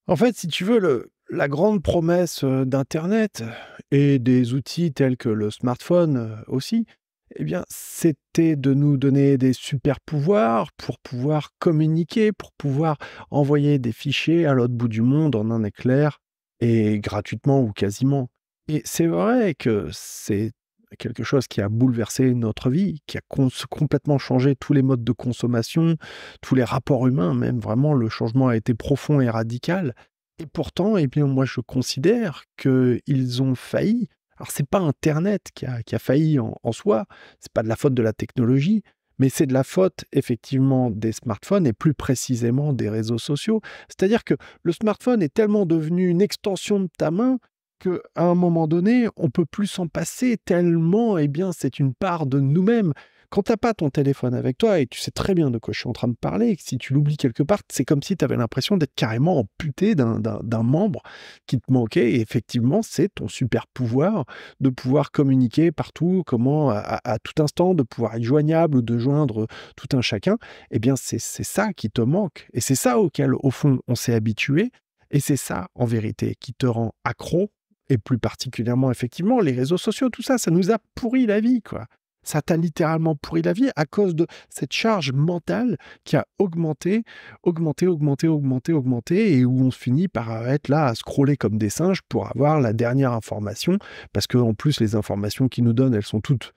En fait, si tu veux, la grande promesse, d'internet et des outils tels que le smartphone, aussi, eh bien, c'était de nous donner des super pouvoirs pour pouvoir communiquer, pour pouvoir envoyer des fichiers à l'autre bout du monde en un éclair et gratuitement ou quasiment. Et c'est vrai que c'est quelque chose qui a bouleversé notre vie, qui a complètement changé tous les modes de consommation, tous les rapports humains même. Vraiment, le changement a été profond et radical. Et pourtant, eh bien, moi, je considère qu'ils ont failli. Alors, c'est pas internet qui a failli en soi, c'est pas de la faute de la technologie, mais c'est de la faute, effectivement, des smartphones et plus précisément des réseaux sociaux. C'est-à-dire que le smartphone est tellement devenu une extension de ta main qu'à un moment donné, on peut plus s'en passer tellement, eh bien, c'est une part de nous-mêmes. Quand t'as pas ton téléphone avec toi et tu sais très bien de quoi je suis en train de parler, et que si tu l'oublies quelque part, c'est comme si tu avais l'impression d'être carrément amputé d'un membre qui te manquait. Et effectivement, c'est ton super pouvoir de pouvoir communiquer partout, comment, à tout instant, de pouvoir être joignable ou de joindre tout un chacun. Eh bien, c'est ça qui te manque. Et c'est ça auquel, au fond, on s'est habitué. Et c'est ça, en vérité, qui te rend accro. Et plus particulièrement, effectivement, les réseaux sociaux, tout ça, ça nous a pourri la vie, quoi. Ça t'a littéralement pourri la vie à cause de cette charge mentale qui a augmenté, augmenté, augmenté, augmenté, augmenté, et où on finit par être là à scroller comme des singes pour avoir la dernière information, parce qu'en plus, les informations qu'ils nous donnent, elles sont toutes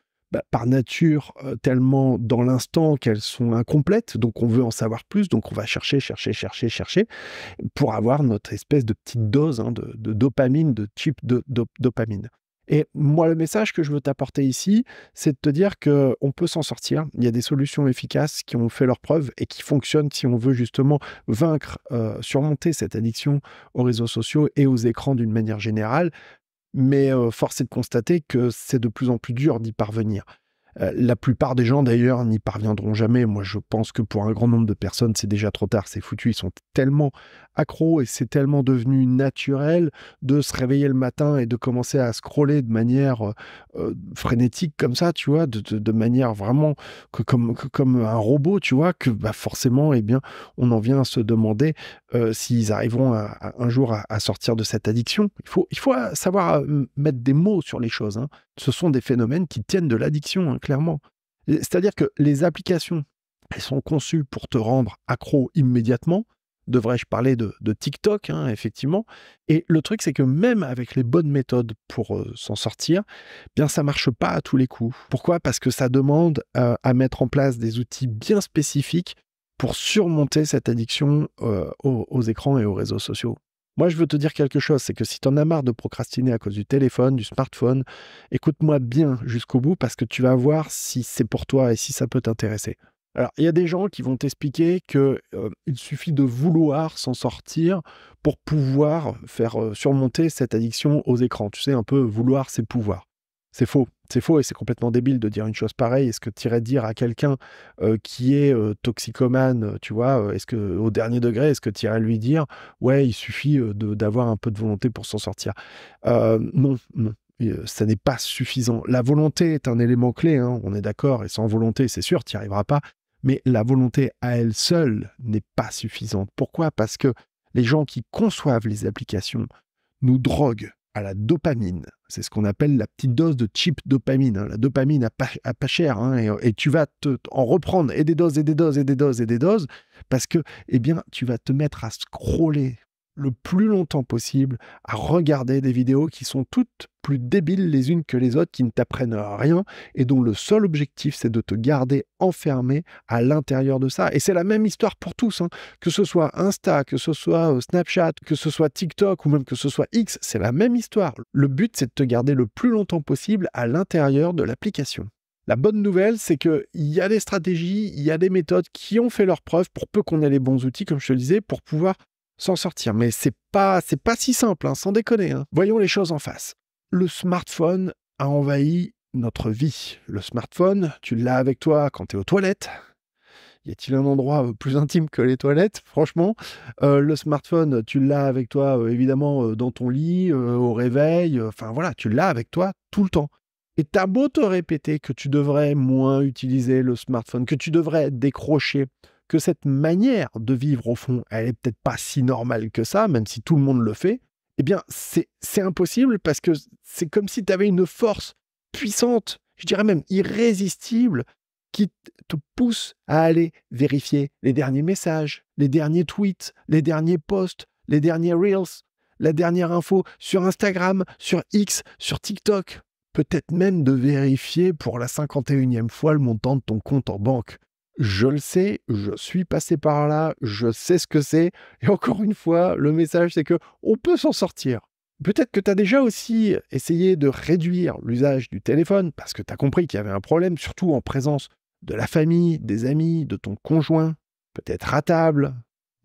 par nature tellement dans l'instant qu'elles sont incomplètes, donc on veut en savoir plus, donc on va chercher, chercher, chercher, chercher, pour avoir notre espèce de petite dose de dopamine, de cheap dopamine. Et moi, le message que je veux t'apporter ici, c'est de te dire qu'on peut s'en sortir. Il y a des solutions efficaces qui ont fait leurs preuves et qui fonctionnent si on veut justement vaincre, surmonter cette addiction aux réseaux sociaux et aux écrans d'une manière générale. Mais force est de constater que c'est de plus en plus dur d'y parvenir. La plupart des gens d'ailleurs n'y parviendront jamais. Moi, je pense que pour un grand nombre de personnes, c'est déjà trop tard, c'est foutu. Ils sont tellement accros et c'est tellement devenu naturel de se réveiller le matin et de commencer à scroller de manière frénétique comme ça, tu vois, de manière vraiment comme un robot, tu vois, que bah, forcément, eh bien, on en vient à se demander s'ils arriveront un jour à sortir de cette addiction. Il faut savoir mettre des mots sur les choses, hein. Ce sont des phénomènes qui tiennent de l'addiction, hein, clairement. C'est-à-dire que les applications, elles sont conçues pour te rendre accro immédiatement. Devrais-je parler de TikTok, hein, effectivement. Et le truc, c'est que même avec les bonnes méthodes pour s'en sortir, bien, ça marche pas à tous les coups. Pourquoi? Parce que ça demande à mettre en place des outils bien spécifiques pour surmonter cette addiction aux écrans et aux réseaux sociaux. Moi, je veux te dire quelque chose, c'est que si tu en as marre de procrastiner à cause du téléphone, du smartphone, écoute-moi bien jusqu'au bout parce que tu vas voir si c'est pour toi et si ça peut t'intéresser. Alors, il y a des gens qui vont t'expliquer que il suffit de vouloir s'en sortir pour pouvoir faire surmonter cette addiction aux écrans. Tu sais, un peu vouloir, c'est pouvoir. C'est faux. C'est faux et c'est complètement débile de dire une chose pareille. Est-ce que tu irais dire à quelqu'un qui est toxicomane, tu vois, est-ce que au dernier degré, est-ce que tu irais lui dire, ouais, il suffit d'avoir un peu de volonté pour s'en sortir? Non, non. Ça n'est pas suffisant. La volonté est un élément clé, hein, on est d'accord, et sans volonté, c'est sûr, tu n'y arriveras pas. Mais la volonté à elle seule n'est pas suffisante. Pourquoi? Parce que les gens qui conçoivent les applications nous droguent à la dopamine. C'est ce qu'on appelle la petite dose de cheap dopamine, hein. La dopamine à pas cher, hein, et tu vas en reprendre et des doses et des doses et des doses et des doses parce que, eh bien, tu vas te mettre à scroller le plus longtemps possible, à regarder des vidéos qui sont toutes plus débiles les unes que les autres, qui ne t'apprennent rien et dont le seul objectif, c'est de te garder enfermé à l'intérieur de ça. Et c'est la même histoire pour tous, hein. Que ce soit Insta, que ce soit Snapchat, que ce soit TikTok ou même que ce soit X, c'est la même histoire. Le but, c'est de te garder le plus longtemps possible à l'intérieur de l'application. La bonne nouvelle, c'est qu'il y a des stratégies, il y a des méthodes qui ont fait leurs preuves pour peu qu'on ait les bons outils, comme je te le disais, pour pouvoir s'en sortir. Mais c'est pas si simple, hein, sans déconner, hein. Voyons les choses en face. Le smartphone a envahi notre vie. Le smartphone, tu l'as avec toi quand tu es aux toilettes. Y a-t-il un endroit plus intime que les toilettes? Franchement, le smartphone, tu l'as avec toi, évidemment, dans ton lit, au réveil, enfin voilà, tu l'as avec toi tout le temps. Et t'as beau te répéter que tu devrais moins utiliser le smartphone, que tu devrais décrocher, que cette manière de vivre, au fond, elle est peut-être pas si normale que ça, même si tout le monde le fait, eh bien, c'est impossible parce que c'est comme si tu avais une force puissante, je dirais même irrésistible, qui te pousse à aller vérifier les derniers messages, les derniers tweets, les derniers posts, les derniers reels, la dernière info sur Instagram, sur X, sur TikTok. Peut-être même de vérifier pour la 51e fois le montant de ton compte en banque. Je le sais, je suis passé par là, je sais ce que c'est. Et encore une fois, le message, c'est que on peut s'en sortir. Peut-être que tu as déjà aussi essayé de réduire l'usage du téléphone parce que tu as compris qu'il y avait un problème, surtout en présence de la famille, des amis, de ton conjoint, peut-être à table.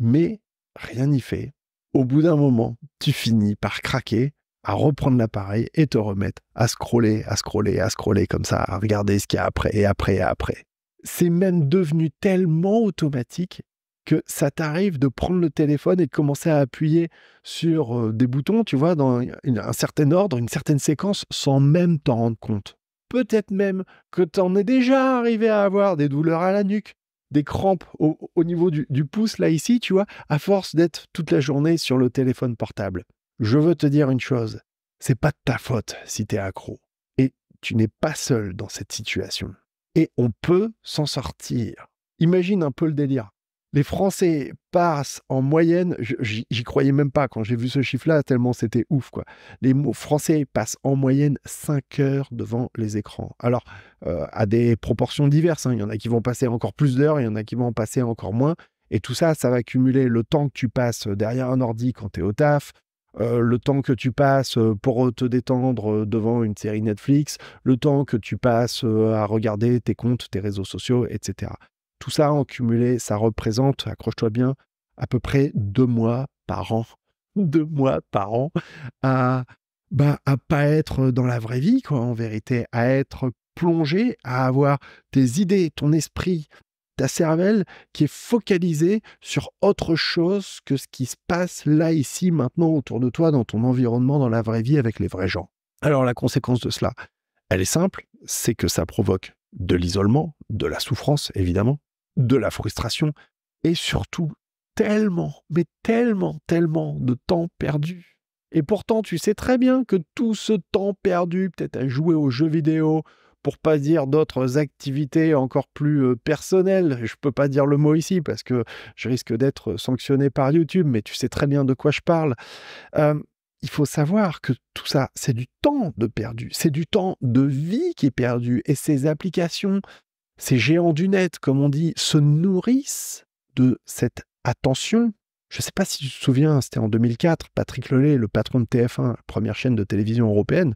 Mais rien n'y fait. Au bout d'un moment, tu finis par craquer, à reprendre l'appareil et te remettre à scroller, à scroller, à scroller comme ça, à regarder ce qu'il y a après et après et après. C'est même devenu tellement automatique que ça t'arrive de prendre le téléphone et de commencer à appuyer sur des boutons, tu vois, dans un certain ordre, une certaine séquence, sans même t'en rendre compte. Peut-être même que t'en es déjà arrivé à avoir des douleurs à la nuque, des crampes au niveau du pouce, là, ici, tu vois, à force d'être toute la journée sur le téléphone portable. Je veux te dire une chose, c'est pas de ta faute si t'es accro. Et tu n'es pas seul dans cette situation. Et on peut s'en sortir. Imagine un peu le délire. Les Français passent en moyenne, j'y croyais même pas quand j'ai vu ce chiffre-là, tellement c'était ouf, quoi. Les Français passent en moyenne 5 heures devant les écrans. Alors, à des proportions diverses, hein. Il y en a qui vont passer encore plus d'heures, il y en a qui vont en passer encore moins. Et tout ça, ça va cumuler le temps que tu passes derrière un ordi quand tu es au taf, le temps que tu passes pour te détendre devant une série Netflix, le temps que tu passes à regarder tes comptes, tes réseaux sociaux, etc. Tout ça en cumulé, ça représente, accroche-toi bien, à peu près 2 mois par an. 2 mois par an à pas être dans la vraie vie, quoi, en vérité, à être plongé, à avoir tes idées, ton esprit, ta cervelle qui est focalisée sur autre chose que ce qui se passe là, ici, maintenant, autour de toi, dans ton environnement, dans la vraie vie, avec les vrais gens. Alors la conséquence de cela, elle est simple, c'est que ça provoque de l'isolement, de la souffrance, évidemment, de la frustration, et surtout tellement, mais tellement, tellement de temps perdu. Et pourtant, tu sais très bien que tout ce temps perdu, peut-être à jouer aux jeux vidéo, pour pas dire d'autres activités encore plus personnelles, je peux pas dire le mot ici parce que je risque d'être sanctionné par YouTube, mais tu sais très bien de quoi je parle. Il faut savoir que tout ça, c'est du temps de perdu, c'est du temps de vie qui est perdu. Et ces applications, ces géants du net, comme on dit, se nourrissent de cette attention. Je ne sais pas si tu te souviens, c'était en 2004, Patrick Lelay, le patron de TF1, la première chaîne de télévision européenne,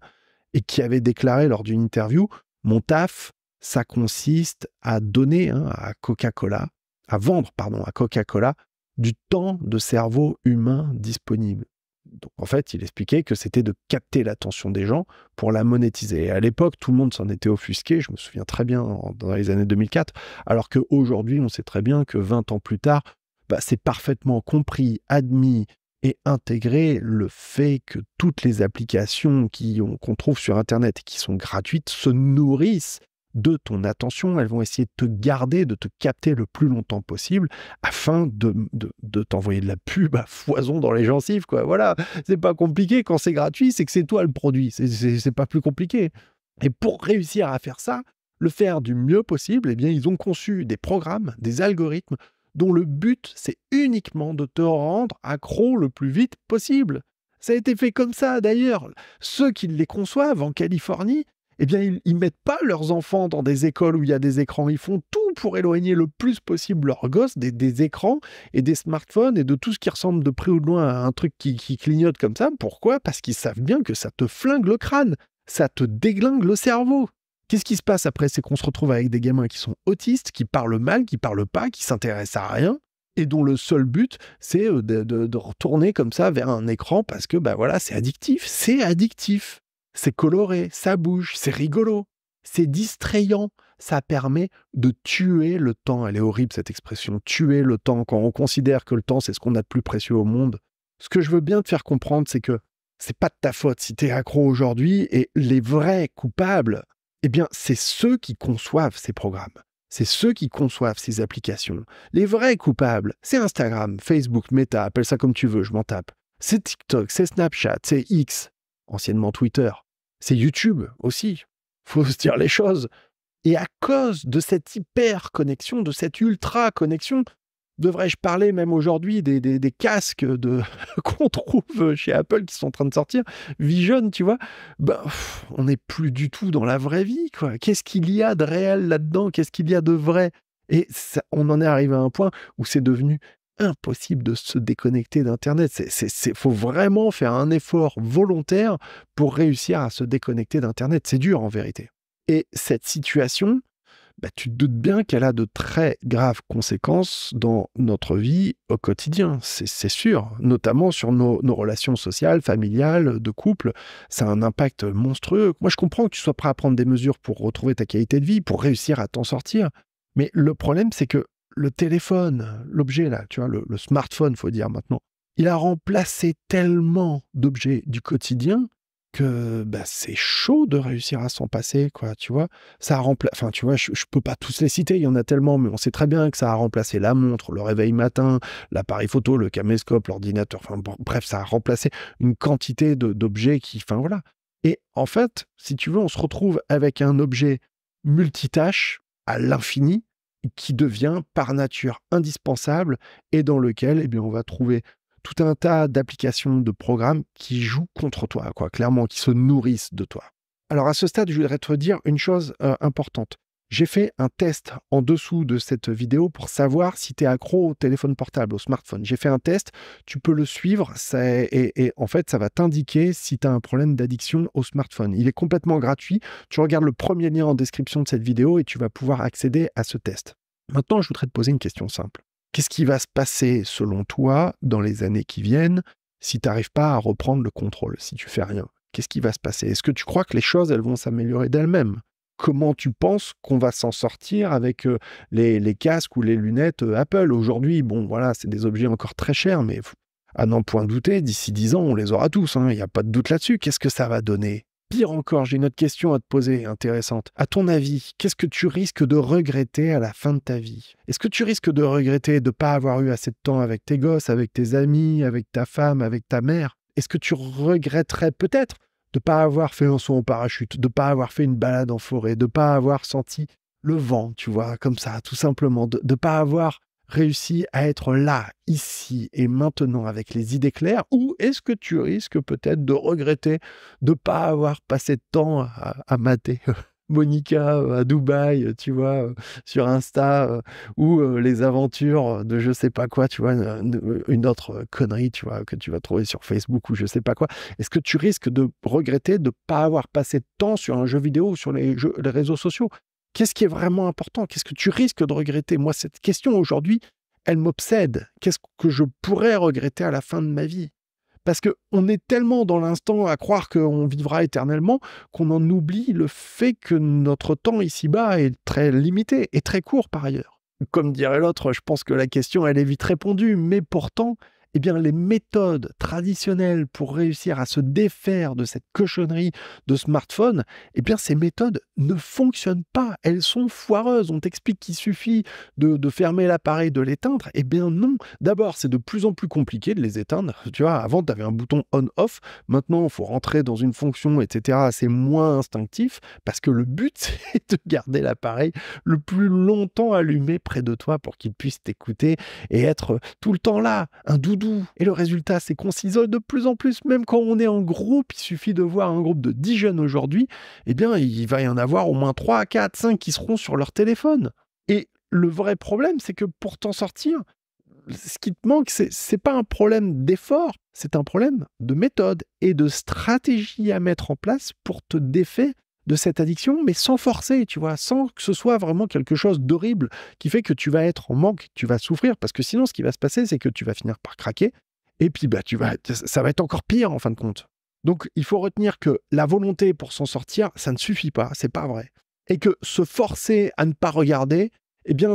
et qui avait déclaré lors d'une interview: mon taf, ça consiste à donner à Coca-Cola, à vendre, pardon, à Coca-Cola, du temps de cerveau humain disponible. Donc en fait, il expliquait que c'était de capter l'attention des gens pour la monétiser. Et à l'époque, tout le monde s'en était offusqué, je me souviens très bien, dans les années 2004, alors qu'aujourd'hui, on sait très bien que 20 ans plus tard, c'est parfaitement compris, admis et intégré le fait que toutes les applications qu'on trouve sur Internet et qui sont gratuites se nourrissent de ton attention. Elles vont essayer de te garder, de te capter le plus longtemps possible afin de t'envoyer de la pub à foison dans les gencives, quoi. Voilà, c'est pas compliqué. Quand c'est gratuit, c'est que c'est toi le produit. C'est pas plus compliqué. Et pour réussir à faire ça, le faire du mieux possible, eh bien, ils ont conçu des programmes, des algorithmes dont le but, c'est uniquement de te rendre accro le plus vite possible. Ça a été fait comme ça, d'ailleurs. Ceux qui les conçoivent en Californie, eh bien, ils mettent pas leurs enfants dans des écoles où il y a des écrans. Ils font tout pour éloigner le plus possible leurs gosses des écrans et des smartphones et de tout ce qui ressemble de près ou de loin à un truc qui clignote comme ça. Pourquoi ? Parce qu'ils savent bien que ça te flingue le crâne, ça te déglingue le cerveau. Qu'est-ce qui se passe après? C'est qu'on se retrouve avec des gamins qui sont autistes, qui parlent mal, qui parlent pas, qui s'intéressent à rien, et dont le seul but, c'est de retourner comme ça vers un écran parce que voilà, c'est addictif. C'est addictif. C'est coloré, ça bouge, c'est rigolo, c'est distrayant. Ça permet de tuer le temps. Elle est horrible cette expression, tuer le temps, quand on considère que le temps, c'est ce qu'on a de plus précieux au monde. Ce que je veux bien te faire comprendre, c'est que c'est pas de ta faute si t'es accro aujourd'hui, et les vrais coupables, eh bien, c'est ceux qui conçoivent ces programmes. C'est ceux qui conçoivent ces applications. Les vrais coupables, c'est Instagram, Facebook, Meta, appelle ça comme tu veux, je m'en tape. C'est TikTok, c'est Snapchat, c'est X, anciennement Twitter. C'est YouTube aussi. Faut se dire les choses. Et à cause de cette hyper-connexion, de cette ultra-connexion, devrais-je parler même aujourd'hui des casques qu'on trouve chez Apple qui sont en train de sortir, Vision, tu vois, on n'est plus du tout dans la vraie vie, quoi. Qu'est-ce qu'il y a de réel là-dedans? Qu'est-ce qu'il y a de vrai? Et ça, on en est arrivé à un point où c'est devenu impossible de se déconnecter d'Internet. Faut vraiment faire un effort volontaire pour réussir à se déconnecter d'Internet. C'est dur en vérité. Et cette situation, tu te doutes bien qu'elle a de très graves conséquences dans notre vie au quotidien, c'est sûr, notamment sur nos relations sociales, familiales, de couple. Ça a un impact monstrueux. Moi, je comprends que tu sois prêt à prendre des mesures pour retrouver ta qualité de vie, pour réussir à t'en sortir. Mais le problème, c'est que le téléphone, l'objet là, tu vois, le smartphone, faut dire maintenant, il a remplacé tellement d'objets du quotidien que c'est chaud de réussir à s'en passer, quoi, tu vois. Ça a enfin, tu vois, je peux pas tous les citer, il y en a tellement, mais on sait très bien que ça a remplacé la montre, le réveil matin, l'appareil photo, le caméscope, l'ordinateur, enfin bon, bref, ça a remplacé une quantité d'objets qui, enfin voilà. Et en fait, si tu veux, on se retrouve avec un objet multitâche à l'infini qui devient par nature indispensable et dans lequel, on va trouver tout un tas d'applications, de programmes qui jouent contre toi, quoi, clairement, qui se nourrissent de toi. Alors à ce stade, je voudrais te dire une chose importante. J'ai fait un test en dessous de cette vidéo pour savoir si tu es accro au téléphone portable, au smartphone. J'ai fait un test, tu peux le suivre et en fait, ça va t'indiquer si tu as un problème d'addiction au smartphone. Il est complètement gratuit. Tu regardes le premier lien en description de cette vidéo et tu vas pouvoir accéder à ce test. Maintenant, je voudrais te poser une question simple. Qu'est-ce qui va se passer, selon toi, dans les années qui viennent, si tu n'arrives pas à reprendre le contrôle, si tu fais rien? Qu'est-ce qui va se passer? Est-ce que tu crois que les choses, elles vont s'améliorer d'elles-mêmes? Comment tu penses qu'on va s'en sortir avec les casques ou les lunettes Apple? Aujourd'hui, bon, voilà, c'est des objets encore très chers, mais à n'en point douter, d'ici 10 ans, on les aura tous, hein, il n'y a pas de doute là-dessus. Qu'est-ce que ça va donner? Pire encore, j'ai une autre question à te poser, intéressante. À ton avis, qu'est-ce que tu risques de regretter à la fin de ta vie? Est-ce que tu risques de regretter de ne pas avoir eu assez de temps avec tes gosses, avec tes amis, avec ta femme, avec ta mère? Est-ce que tu regretterais peut-être de ne pas avoir fait un saut en parachute, de ne pas avoir fait une balade en forêt, de ne pas avoir senti le vent, tu vois, comme ça, tout simplement, de ne pas avoir réussi à être là, ici et maintenant avec les idées claires, ou est-ce que tu risques peut-être de regretter de ne pas avoir passé de temps à mater Monica à Dubaï, tu vois, sur Insta, ou les aventures de je sais pas quoi, tu vois, une autre connerie, tu vois, que tu vas trouver sur Facebook ou je sais pas quoi. Est-ce que tu risques de regretter de ne pas avoir passé de temps sur un jeu vidéo ou sur les réseaux sociaux? Qu'est-ce qui est vraiment important? Qu'est-ce que tu risques de regretter? Moi, cette question aujourd'hui, elle m'obsède. Qu'est-ce que je pourrais regretter à la fin de ma vie? Parce qu'on est tellement dans l'instant à croire qu'on vivra éternellement qu'on en oublie le fait que notre temps ici-bas est très limité et très court par ailleurs. Comme dirait l'autre, je pense que la question, elle est vite répondue, mais pourtant, les méthodes traditionnelles pour réussir à se défaire de cette cochonnerie de smartphone, ces méthodes ne fonctionnent pas. Elles sont foireuses. On t'explique qu'il suffit de fermer l'appareil, de l'éteindre. Non. D'abord, c'est de plus en plus compliqué de les éteindre. Tu vois, avant, tu avais un bouton on-off. Maintenant, il faut rentrer dans une fonction, etc. C'est moins instinctif parce que le but, c'est de garder l'appareil le plus longtemps allumé près de toi pour qu'il puisse t'écouter et être tout le temps là, un doudou. Et le résultat, c'est qu'on s'isole de plus en plus. Même quand on est en groupe, il suffit de voir un groupe de 10 jeunes aujourd'hui, il va y en avoir au moins 3, 4, 5 qui seront sur leur téléphone. Et le vrai problème, c'est que pour t'en sortir, ce qui te manque, c'est pas un problème d'effort, c'est un problème de méthode et de stratégie à mettre en place pour te défaire de cette addiction, mais sans forcer, tu vois, sans que ce soit vraiment quelque chose d'horrible qui fait que tu vas être en manque, tu vas souffrir, parce que sinon, ce qui va se passer, c'est que tu vas finir par craquer, et puis ça va être encore pire en fin de compte. Donc, il faut retenir que la volonté pour s'en sortir, ça ne suffit pas, c'est pas vrai. Et que se forcer à ne pas regarder,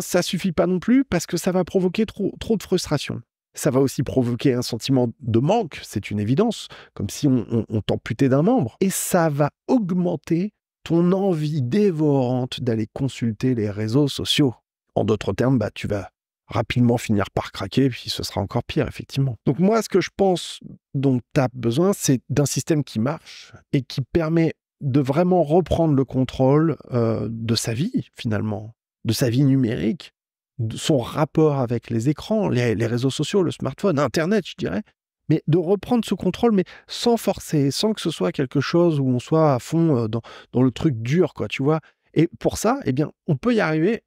ça suffit pas non plus, parce que ça va provoquer trop de frustration. Ça va aussi provoquer un sentiment de manque, c'est une évidence, comme si on t'amputait d'un membre. Et ça va augmenter ton envie dévorante d'aller consulter les réseaux sociaux. En d'autres termes, tu vas rapidement finir par craquer, puis ce sera encore pire, effectivement. Donc moi, ce que je pense dont tu as besoin, c'est d'un système qui marche et qui permet de vraiment reprendre le contrôle de sa vie, finalement, de sa vie numérique, de son rapport avec les écrans, les réseaux sociaux, le smartphone, Internet, je dirais, mais de reprendre ce contrôle, mais sans forcer, sans que ce soit quelque chose où on soit à fond dans le truc dur, quoi, tu vois. Et pour ça, eh bien, on peut y arriver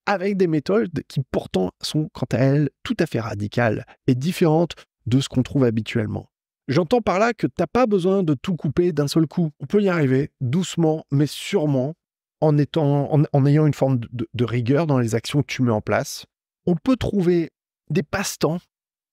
avec des méthodes qui pourtant sont, quant à elles, tout à fait radicales et différentes de ce qu'on trouve habituellement. J'entends par là que tu n'as pas besoin de tout couper d'un seul coup. On peut y arriver doucement, mais sûrement, en ayant une forme de rigueur dans les actions que tu mets en place. On peut trouver des passe-temps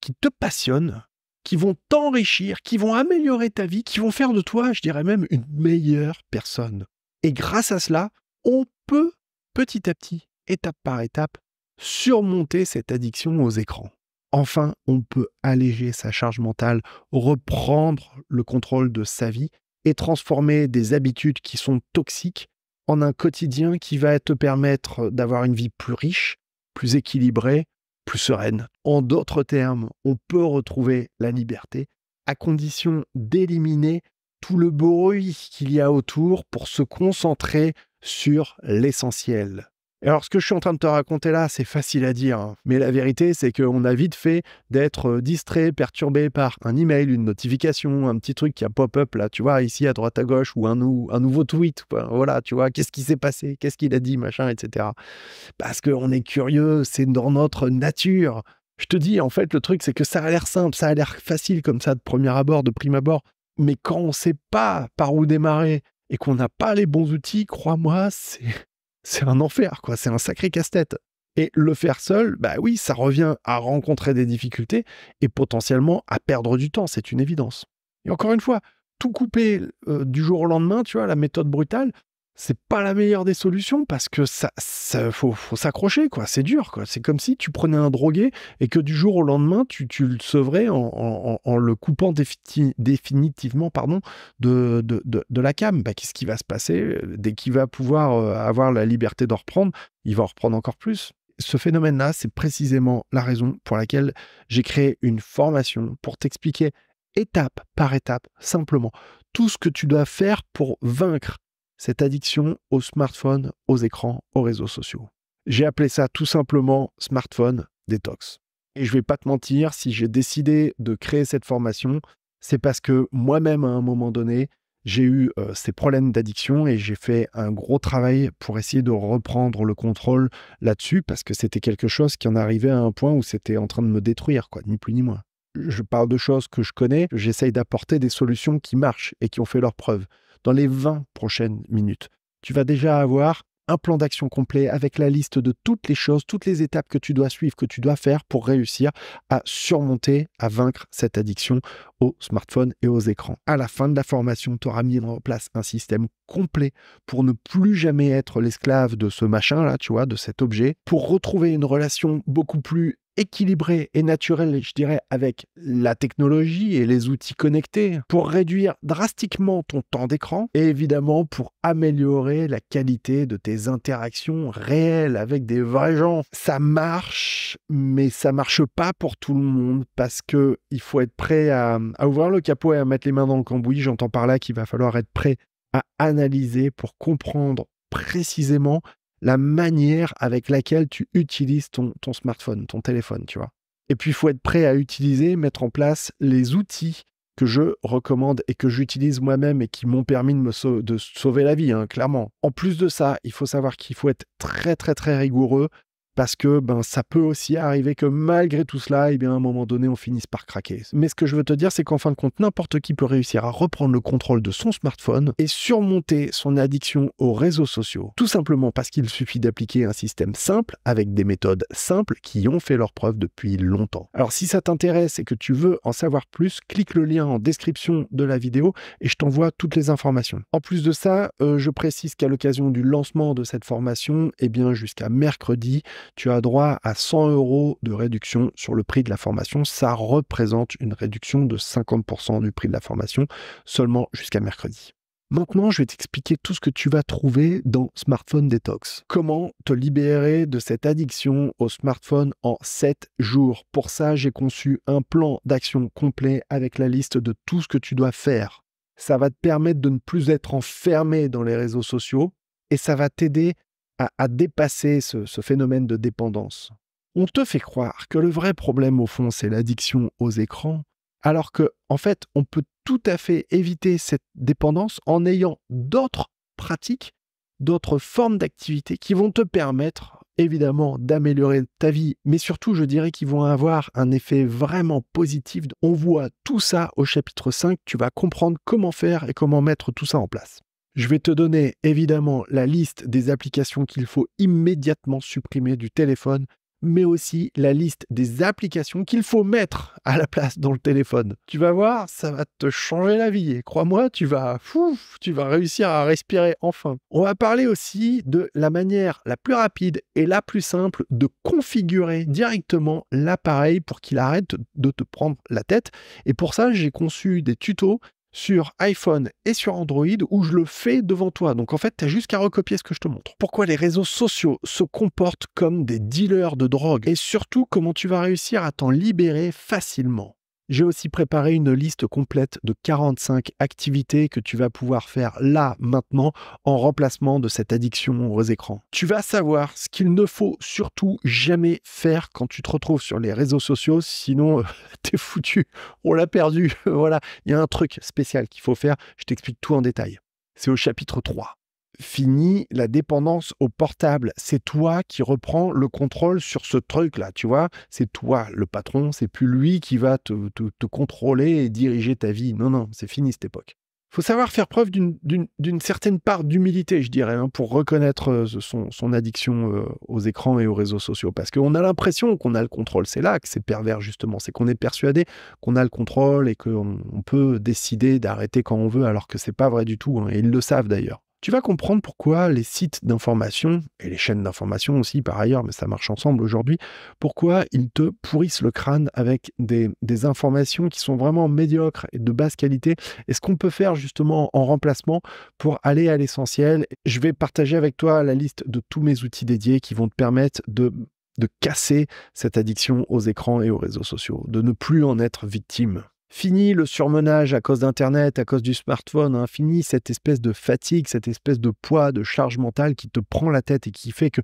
qui te passionnent, qui vont t'enrichir, qui vont améliorer ta vie, qui vont faire de toi, je dirais même, une meilleure personne. Et grâce à cela, on peut petit à petit, étape par étape, surmonter cette addiction aux écrans. Enfin, on peut alléger sa charge mentale, reprendre le contrôle de sa vie et transformer des habitudes qui sont toxiques en un quotidien qui va te permettre d'avoir une vie plus riche, plus équilibrée, plus sereine. En d'autres termes, on peut retrouver la liberté à condition d'éliminer tout le bruit qu'il y a autour pour se concentrer sur l'essentiel. Et alors, ce que je suis en train de te raconter là, c'est facile à dire, hein. Mais la vérité, c'est qu'on a vite fait d'être distrait, perturbé par un email, une notification, un petit truc qui a pop-up là, tu vois, ici à droite à gauche, ou un nouveau tweet, voilà, tu vois, qu'est-ce qui s'est passé, qu'est-ce qu'il a dit, machin, etc. Parce qu'on est curieux, c'est dans notre nature. Je te dis, en fait, le truc, c'est que ça a l'air simple, ça a l'air facile comme ça de premier abord, de prime abord. Mais quand on ne sait pas par où démarrer et qu'on n'a pas les bons outils, crois-moi, c'est un enfer, quoi. C'est un sacré casse-tête. Et le faire seul, oui, ça revient à rencontrer des difficultés et potentiellement à perdre du temps, c'est une évidence. Et encore une fois, tout couper du jour au lendemain, tu vois, la méthode brutale, c'est pas la meilleure des solutions parce que ça faut s'accrocher, quoi. C'est dur, quoi. C'est comme si tu prenais un drogué et que du jour au lendemain, tu le sevrais en le coupant définitivement de la came. Qu'est-ce qui va se passer? Dès qu'il va pouvoir avoir la liberté d'en reprendre, il va en reprendre encore plus. Ce phénomène-là, c'est précisément la raison pour laquelle j'ai créé une formation pour t'expliquer étape par étape, simplement, tout ce que tu dois faire pour vaincre cette addiction au smartphone, aux écrans, aux réseaux sociaux. J'ai appelé ça tout simplement Smartphone Detox. Et je vais pas te mentir, si j'ai décidé de créer cette formation, c'est parce que moi-même, à un moment donné, j'ai eu ces problèmes d'addiction et j'ai fait un gros travail pour essayer de reprendre le contrôle là-dessus parce que c'était quelque chose qui en arrivait à un point où c'était en train de me détruire, quoi, ni plus ni moins. Je parle de choses que je connais, j'essaye d'apporter des solutions qui marchent et qui ont fait leurs preuves. Dans les 20 prochaines minutes, tu vas déjà avoir un plan d'action complet avec la liste de toutes les choses, toutes les étapes que tu dois suivre, que tu dois faire pour réussir à surmonter, à vaincre cette addiction aux smartphones et aux écrans. À la fin de la formation, tu auras mis en place un système complet pour ne plus jamais être l'esclave de ce machin-là, tu vois, de cet objet, pour retrouver une relation beaucoup plus équilibré et naturel, je dirais, avec la technologie et les outils connectés pour réduire drastiquement ton temps d'écran et évidemment pour améliorer la qualité de tes interactions réelles avec des vrais gens. Ça marche, mais ça marche pas pour tout le monde parce que il faut être prêt à ouvrir le capot et à mettre les mains dans le cambouis. J'entends par là qu'il va falloir être prêt à analyser pour comprendre précisément la manière avec laquelle tu utilises ton smartphone, ton téléphone, tu vois. Et puis, il faut être prêt à utiliser, mettre en place les outils que je recommande et que j'utilise moi-même et qui m'ont permis de sauver la vie, hein, clairement. En plus de ça, il faut savoir qu'il faut être très, très, très rigoureux parce que ça peut aussi arriver que malgré tout cela, à un moment donné, on finisse par craquer. Mais ce que je veux te dire, c'est qu'en fin de compte, n'importe qui peut réussir à reprendre le contrôle de son smartphone et surmonter son addiction aux réseaux sociaux. Tout simplement parce qu'il suffit d'appliquer un système simple avec des méthodes simples qui ont fait leur preuve depuis longtemps. Alors si ça t'intéresse et que tu veux en savoir plus, clique le lien en description de la vidéo et je t'envoie toutes les informations. En plus de ça, je précise qu'à l'occasion du lancement de cette formation, jusqu'à mercredi, tu as droit à 100 € de réduction sur le prix de la formation. Ça représente une réduction de 50% du prix de la formation seulement jusqu'à mercredi. Maintenant, je vais t'expliquer tout ce que tu vas trouver dans Smartphone Detox. Comment te libérer de cette addiction au smartphone en 7 jours. Pour ça, j'ai conçu un plan d'action complet avec la liste de tout ce que tu dois faire. Ça va te permettre de ne plus être enfermé dans les réseaux sociaux et ça va t'aider à dépasser ce phénomène de dépendance. On te fait croire que le vrai problème, au fond, c'est l'addiction aux écrans, alors que, en fait, on peut tout à fait éviter cette dépendance en ayant d'autres pratiques, d'autres formes d'activités qui vont te permettre, évidemment, d'améliorer ta vie, mais surtout, je dirais, qu'ils vont avoir un effet vraiment positif. On voit tout ça au chapitre 5, tu vas comprendre comment faire et comment mettre tout ça en place. Je vais te donner, évidemment, la liste des applications qu'il faut immédiatement supprimer du téléphone, mais aussi la liste des applications qu'il faut mettre à la place dans le téléphone. Tu vas voir, ça va te changer la vie. Et crois-moi, tu vas réussir à respirer enfin. On va parler aussi de la manière la plus rapide et la plus simple de configurer directement l'appareil pour qu'il arrête de te prendre la tête. Et pour ça, j'ai conçu des tutos sur iPhone et sur Android où je le fais devant toi. Donc en fait, tu as juste qu'à recopier ce que je te montre. Pourquoi les réseaux sociaux se comportent comme des dealers de drogue et surtout comment tu vas réussir à t'en libérer facilement. J'ai aussi préparé une liste complète de 45 activités que tu vas pouvoir faire là, maintenant, en remplacement de cette addiction aux écrans. Tu vas savoir ce qu'il ne faut surtout jamais faire quand tu te retrouves sur les réseaux sociaux, sinon t'es foutu, on l'a perdu. Voilà, il y a un truc spécial qu'il faut faire, je t'explique tout en détail. C'est au chapitre 3. Fini la dépendance au portable. C'est toi qui reprends le contrôle sur ce truc-là, tu vois. C'est toi le patron, c'est plus lui qui va te contrôler et diriger ta vie. Non, non, c'est fini cette époque. Il faut savoir faire preuve d'une certaine part d'humilité, je dirais, hein, pour reconnaître son addiction aux écrans et aux réseaux sociaux. Parce qu'on a l'impression qu'on a le contrôle. C'est là que c'est pervers, justement. C'est qu'on est persuadé qu'on a le contrôle et qu'on peut décider d'arrêter quand on veut, alors que c'est pas vrai du tout, hein, et ils le savent d'ailleurs. Tu vas comprendre pourquoi les sites d'information, et les chaînes d'information aussi par ailleurs, mais ça marche ensemble aujourd'hui, pourquoi ils te pourrissent le crâne avec des informations qui sont vraiment médiocres et de basse qualité, et ce qu'on peut faire justement en remplacement pour aller à l'essentiel. Je vais partager avec toi la liste de tous mes outils dédiés qui vont te permettre de casser cette addiction aux écrans et aux réseaux sociaux, de ne plus en être victime. Fini le surmenage à cause d'Internet, à cause du smartphone, hein. Fini cette espèce de fatigue, cette espèce de poids, de charge mentale qui te prend la tête et qui fait que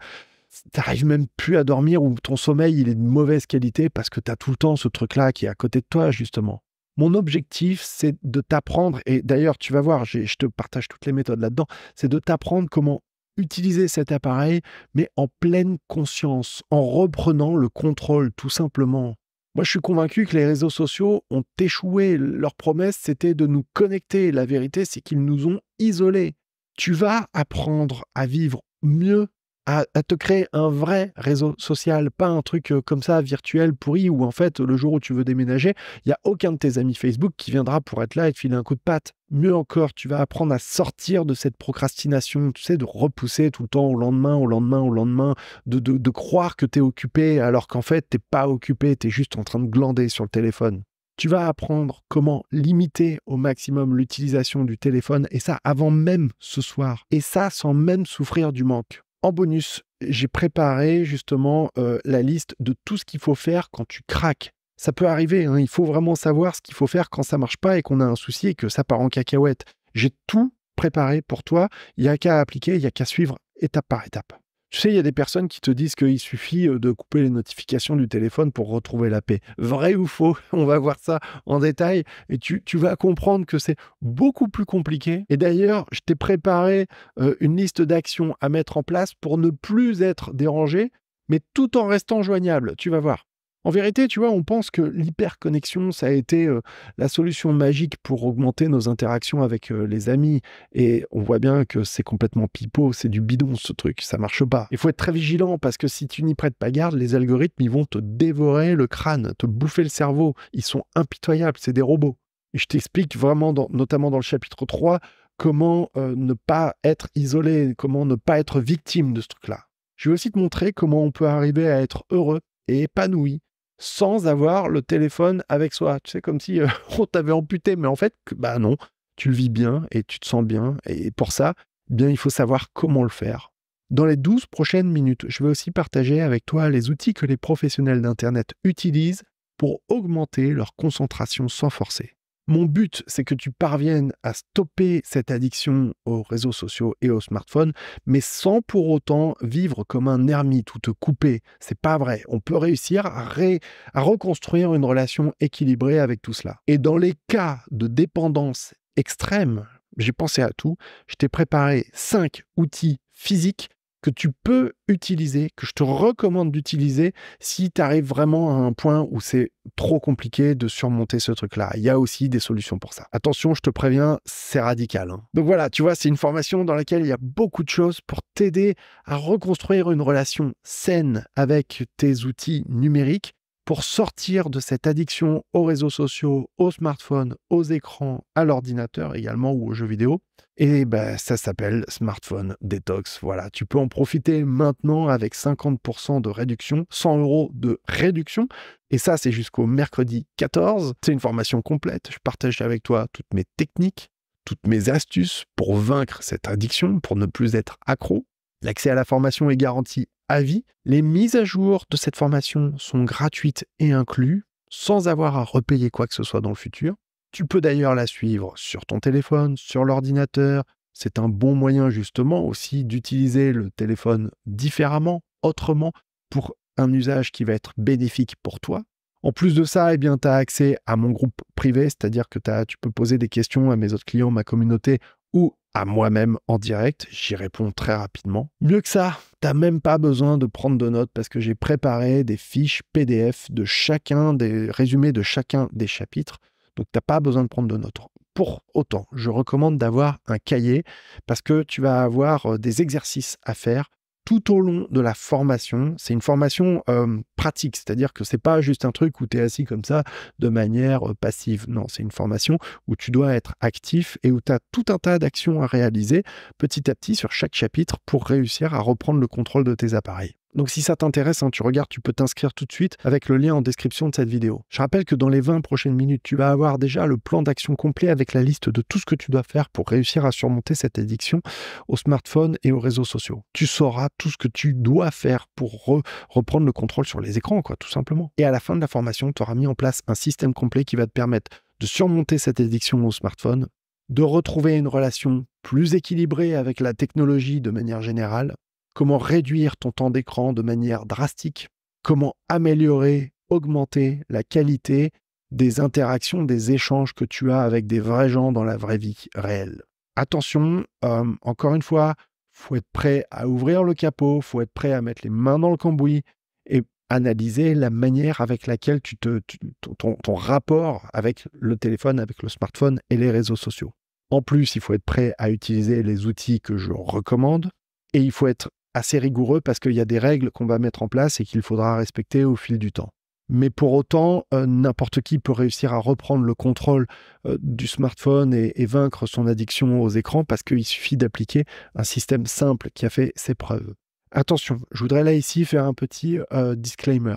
tu n'arrives même plus à dormir ou ton sommeil il est de mauvaise qualité parce que tu as tout le temps ce truc-là qui est à côté de toi, justement. Mon objectif, c'est de t'apprendre, et d'ailleurs, tu vas voir, je te partage toutes les méthodes là-dedans, c'est de t'apprendre comment utiliser cet appareil, mais en pleine conscience, en reprenant le contrôle, tout simplement. Moi, je suis convaincu que les réseaux sociaux ont échoué. Leur promesse, c'était de nous connecter. La vérité, c'est qu'ils nous ont isolés. Tu vas apprendre à vivre mieux, à te créer un vrai réseau social, pas un truc comme ça, virtuel, pourri, où en fait, le jour où tu veux déménager, il n'y a aucun de tes amis Facebook qui viendra pour être là et te filer un coup de patte. Mieux encore, tu vas apprendre à sortir de cette procrastination, tu sais, de repousser tout le temps au lendemain, au lendemain, au lendemain, de croire que tu es occupé alors qu'en fait, tu n'es pas occupé, tu es juste en train de glander sur le téléphone. Tu vas apprendre comment limiter au maximum l'utilisation du téléphone, et ça avant même ce soir, et ça sans même souffrir du manque. En bonus, j'ai préparé justement la liste de tout ce qu'il faut faire quand tu craques. Ça peut arriver, hein, il faut vraiment savoir ce qu'il faut faire quand ça marche pas et qu'on a un souci et que ça part en cacahuète. J'ai tout préparé pour toi, il n'y a qu'à appliquer, il n'y a qu'à suivre étape par étape. Tu sais, il y a des personnes qui te disent qu'il suffit de couper les notifications du téléphone pour retrouver la paix. Vrai ou faux? On va voir ça en détail et tu vas comprendre que c'est beaucoup plus compliqué. Et d'ailleurs, je t'ai préparé une liste d'actions à mettre en place pour ne plus être dérangé, mais tout en restant joignable. Tu vas voir. En vérité, tu vois, on pense que l'hyperconnexion, ça a été la solution magique pour augmenter nos interactions avec les amis. Et on voit bien que c'est complètement pipeau, c'est du bidon ce truc, ça marche pas. Il faut être très vigilant parce que si tu n'y prêtes pas garde, les algorithmes, ils vont te dévorer le crâne, te bouffer le cerveau. Ils sont impitoyables, c'est des robots. Et je t'explique vraiment, notamment dans le chapitre 3, comment ne pas être isolé, comment ne pas être victime de ce truc-là. Je vais aussi te montrer comment on peut arriver à être heureux et épanoui sans avoir le téléphone avec soi. Tu sais, comme si on t'avait amputé, mais en fait, bah non, tu le vis bien et tu te sens bien. Et pour ça, eh bien, il faut savoir comment le faire. Dans les 12 prochaines minutes, je vais aussi partager avec toi les outils que les professionnels d'Internet utilisent pour augmenter leur concentration sans forcer. Mon but, c'est que tu parviennes à stopper cette addiction aux réseaux sociaux et aux smartphones, mais sans pour autant vivre comme un ermite ou te couper. C'est pas vrai. On peut réussir à reconstruire une relation équilibrée avec tout cela. Et dans les cas de dépendance extrême, j'ai pensé à tout. Je t'ai préparé 5 outils physiques que tu peux utiliser, que je te recommande d'utiliser si tu arrives vraiment à un point où c'est trop compliqué de surmonter ce truc-là. Il y a aussi des solutions pour ça. Attention, je te préviens, c'est radical, hein. Donc voilà, tu vois, c'est une formation dans laquelle il y a beaucoup de choses pour t'aider à reconstruire une relation saine avec tes outils numériques, pour sortir de cette addiction aux réseaux sociaux, aux smartphones, aux écrans, à l'ordinateur également ou aux jeux vidéo. Et ben, ça s'appelle Smartphone Detox. Voilà, tu peux en profiter maintenant avec 50% de réduction, 100 € de réduction. Et ça, c'est jusqu'au mercredi 14. C'est une formation complète. Je partage avec toi toutes mes techniques, toutes mes astuces pour vaincre cette addiction, pour ne plus être accro. L'accès à la formation est garanti à vie. Les mises à jour de cette formation sont gratuites et incluses, sans avoir à repayer quoi que ce soit dans le futur. Tu peux d'ailleurs la suivre sur ton téléphone, sur l'ordinateur. C'est un bon moyen justement aussi d'utiliser le téléphone différemment, autrement, pour un usage qui va être bénéfique pour toi. En plus de ça, eh bien, tu as accès à mon groupe privé, c'est-à-dire que tu peux poser des questions à mes autres clients, ma communauté, ou à moi-même en direct. J'y réponds très rapidement. Mieux que ça, tu n'as même pas besoin de prendre de notes parce que j'ai préparé des fiches PDF de chacun des résumés de chacun des chapitres. Donc, tu n'as pas besoin de prendre de notes. Pour autant, je recommande d'avoir un cahier parce que tu vas avoir des exercices à faire tout au long de la formation. C'est une formation pratique, c'est-à-dire que c'est pas juste un truc où tu es assis comme ça de manière passive. Non, c'est une formation où tu dois être actif et où tu as tout un tas d'actions à réaliser petit à petit sur chaque chapitre pour réussir à reprendre le contrôle de tes appareils. Donc si ça t'intéresse, tu regardes, tu peux t'inscrire tout de suite avec le lien en description de cette vidéo. Je rappelle que dans les 20 prochaines minutes, tu vas avoir déjà le plan d'action complet avec la liste de tout ce que tu dois faire pour réussir à surmonter cette addiction aux smartphones et aux réseaux sociaux. Tu sauras tout ce que tu dois faire pour reprendre le contrôle sur les écrans, tout simplement. Et à la fin de la formation, tu auras mis en place un système complet qui va te permettre de surmonter cette addiction aux smartphones, de retrouver une relation plus équilibrée avec la technologie de manière générale, comment réduire ton temps d'écran de manière drastique, comment améliorer, augmenter la qualité des interactions, des échanges que tu as avec des vrais gens dans la vraie vie réelle. Attention, encore une fois, faut être prêt à ouvrir le capot, faut être prêt à mettre les mains dans le cambouis et analyser la manière avec laquelle ton rapport avec le téléphone, avec le smartphone et les réseaux sociaux. En plus, il faut être prêt à utiliser les outils que je recommande et il faut être assez rigoureux parce qu'il y a des règles qu'on va mettre en place et qu'il faudra respecter au fil du temps. Mais pour autant, n'importe qui peut réussir à reprendre le contrôle du smartphone et vaincre son addiction aux écrans parce qu'il suffit d'appliquer un système simple qui a fait ses preuves. Attention, je voudrais là ici faire un petit disclaimer.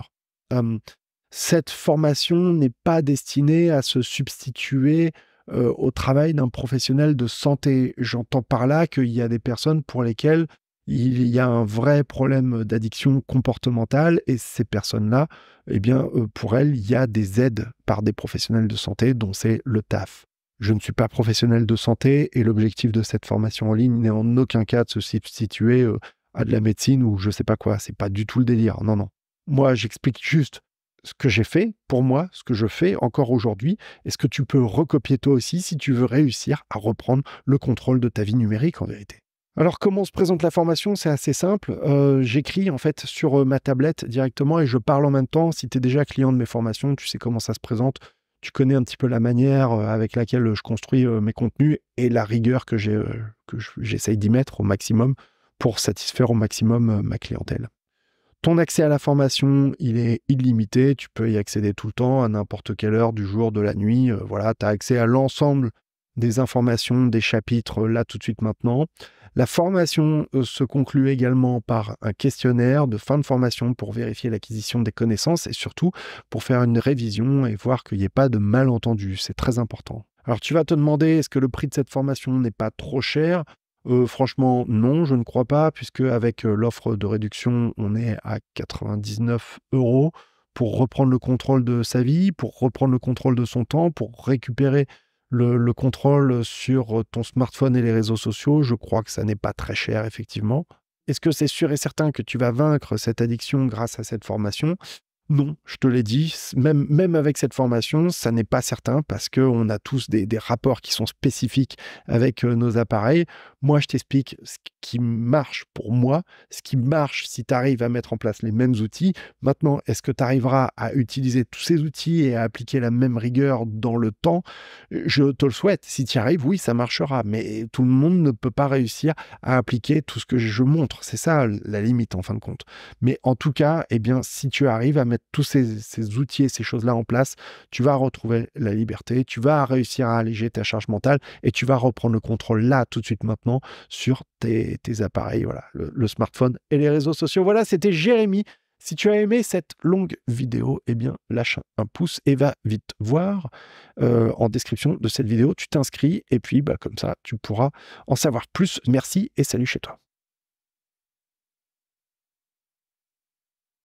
Cette formation n'est pas destinée à se substituer au travail d'un professionnel de santé. J'entends par là qu'il y a des personnes pour lesquelles il y a un vrai problème d'addiction comportementale et ces personnes-là, eh bien, pour elles, il y a des aides par des professionnels de santé dont c'est le taf. Je ne suis pas professionnel de santé et l'objectif de cette formation en ligne n'est en aucun cas de se substituer à de la médecine ou je sais pas quoi. C'est pas du tout le délire. Non, non. Moi, j'explique juste ce que j'ai fait pour moi, ce que je fais encore aujourd'hui et ce que tu peux recopier toi aussi si tu veux réussir à reprendre le contrôle de ta vie numérique en vérité. Alors, comment se présente la formation? C'est assez simple. J'écris en fait sur ma tablette directement et je parle en même temps. Si tu es déjà client de mes formations, tu sais comment ça se présente. Tu connais un petit peu la manière avec laquelle je construis mes contenus et la rigueur que j'essaye d'y mettre au maximum pour satisfaire au maximum ma clientèle. Ton accès à la formation, il est illimité. Tu peux y accéder tout le temps, à n'importe quelle heure du jour, de la nuit. Voilà, tu as accès à l'ensemble des informations, des chapitres là tout de suite maintenant. La formation se conclut également par un questionnaire de fin de formation pour vérifier l'acquisition des connaissances et surtout pour faire une révision et voir qu'il n'y ait pas de malentendu. C'est très important. Alors tu vas te demander, est-ce que le prix de cette formation n'est pas trop cher? Franchement, non, je ne crois pas, puisque avec l'offre de réduction, on est à 99 € pour reprendre le contrôle de sa vie, pour reprendre le contrôle de son temps, pour récupérer le contrôle sur ton smartphone et les réseaux sociaux. Je crois que ça n'est pas très cher, effectivement. Est-ce que c'est sûr et certain que tu vas vaincre cette addiction grâce à cette formation? Non, je te l'ai dit, même avec cette formation, ça n'est pas certain parce qu'on a tous des rapports qui sont spécifiques avec nos appareils. Moi, je t'explique ce qui marche pour moi, ce qui marche si tu arrives à mettre en place les mêmes outils. Maintenant, est-ce que tu arriveras à utiliser tous ces outils et à appliquer la même rigueur dans le temps? Je te le souhaite. Si tu y arrives, oui, ça marchera. Mais tout le monde ne peut pas réussir à appliquer tout ce que je montre. C'est ça la limite en fin de compte. Mais en tout cas, eh bien, si tu arrives à mettre tous ces outils et ces choses-là en place, tu vas retrouver la liberté, tu vas réussir à alléger ta charge mentale et tu vas reprendre le contrôle là, tout de suite maintenant, sur tes appareils, voilà, le smartphone et les réseaux sociaux. Voilà, c'était Jérémy. Si tu as aimé cette longue vidéo, eh bien, lâche un pouce et va vite voir en description de cette vidéo. Tu t'inscris et puis, bah, comme ça, tu pourras en savoir plus. Merci et salut chez toi.